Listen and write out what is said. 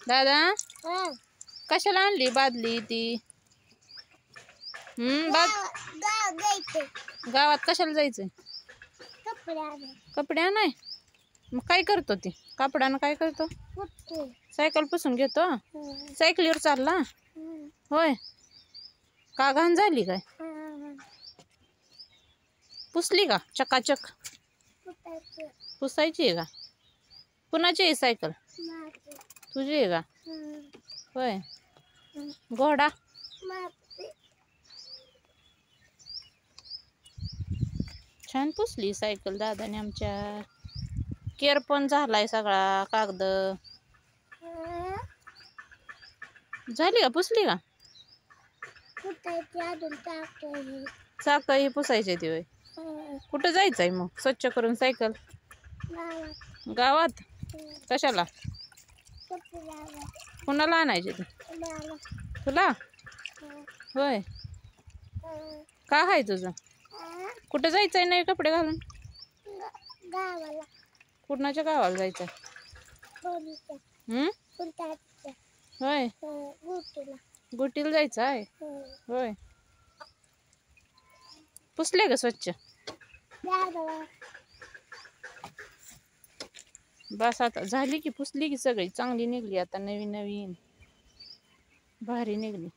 दादा कशाला आणली बादली ती? गावात कशाला जायचंय? कपडे आणाय. मग काय करतो ती कपड्यानं? काय करतो? सायकल पुसून घेतो. सायकलीवर चालला होय? का घाण झाली काय? पुसली का चकाचक? पुसायची आहे का? कुणाची आहे सायकल? तुझी आहे का? होय. घोडा छान पुसली सायकल दादाने आमच्या. केर पण झालाय सगळा कागद. झाली का? पुसली का? चाक ही पुसायची ती होय. कुठं जायचंय मग स्वच्छ करून सायकल? गावात. कशाला? कुणाला आणायची ती? तुला होय. का आहे तुझं? कुठं जायचंय नाही कपडे घालून? कुणाच्या गावाला जायचंय? होय. गुटीला जायचं आहे होय. पुसले का स्वच्छ? बस आता झाली की पुसली की सगळी चांगली निघली. आता नवीन नवीन भारी निघली.